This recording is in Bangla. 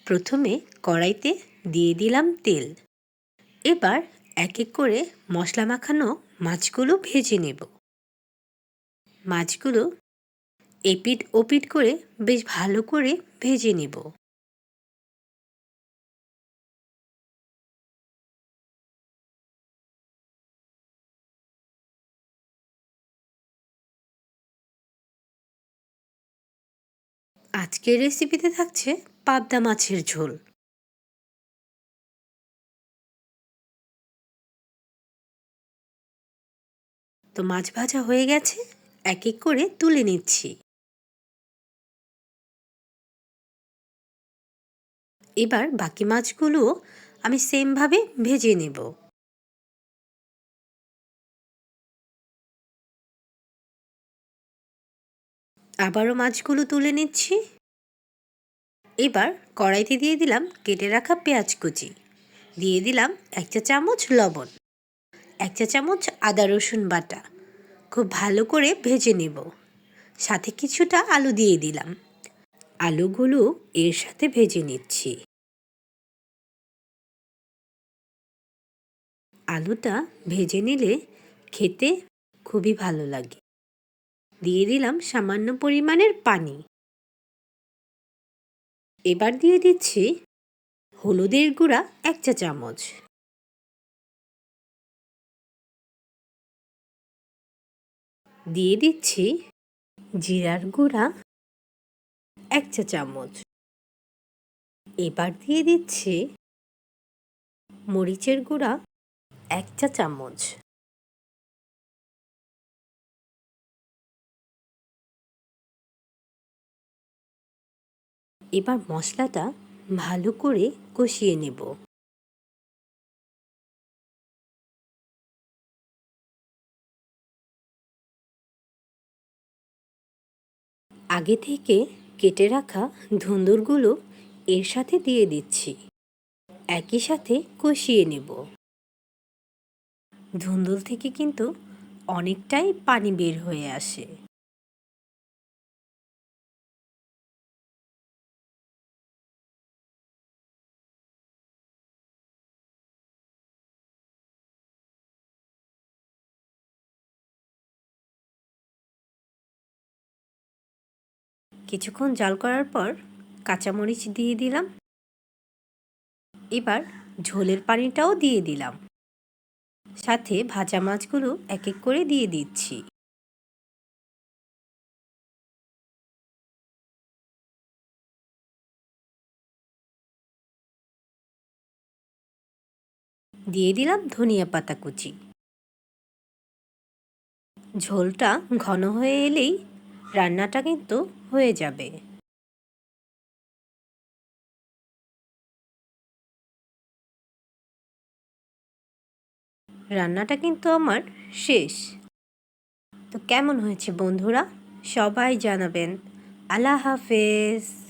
প্রথমে কড়াইতে দিয়ে দিলাম তেল। এবার এক এক করে মশলা মাখানো মাছগুলো ভেজে নেব। মাছগুলো এপিঠ ওপিঠ করে বেশ ভালো করে ভেজে নেব। আজকের রেসিপিতে থাকছে পাবদা মাছের ঝোল। তো মাছ ভাজা হয়ে গেছে, এক এক করে তুলে নিচ্ছি। এবার বাকি মাছগুলোও আমি সেমভাবে ভেজে নেব। আবারও মাছগুলো তুলে নিচ্ছি। এবার কড়াইতে দিয়ে দিলাম কেটে রাখা পেঁয়াজ কুচি, দিয়ে দিলাম 1 চা চামচ লবণ, 1 চা চামচ আদা রসুন বাটা। খুব ভালো করে ভেজে নেব। সাথে কিছুটা আলু দিয়ে দিলাম। আলুগুলো এর সাথে ভেজে নিচ্ছি। আলুটা ভেজে নিলে খেতে খুবই ভালো লাগে। দিয়ে দিলাম সামান্য পরিমাণের পানি। এবার দিয়ে দিচ্ছি হলুদের গুঁড়া 1 চা চামচ, দিয়ে দিচ্ছি জিরার গুঁড়া 1 চা চামচ। এবার দিয়ে দিচ্ছি মরিচের গুঁড়া 1 চা চামচ। এবার মশলাটা ভালো করে কষিয়ে নেব। আগে থেকে কেটে রাখা ধুন্দুরগুলো এর সাথে দিয়ে দিচ্ছি। একই সাথে কষিয়ে নেব। ধুন্দুল থেকে কিন্তু অনেকটাই পানি বের হয়ে আসে। কিছুক্ষণ জাল করার পর কাঁচামরিচ দিয়ে দিলাম। এবার ঝোলের পানিটাও দিয়ে দিলাম। সাথে ভাজা মাছগুলো এক এক করে দিয়ে দিচ্ছি। দিয়ে দিলাম ধনিয়া পাতা কুচি। ঝোলটা ঘন হয়ে এলেই রান্নাটা কিন্তু হয়ে যাবে। রান্নাটা কিন্তু আমার শেষ। তো কেমন হয়েছে বন্ধুরা? সবাই জানাবেন। আল্লাহ হাফেজ।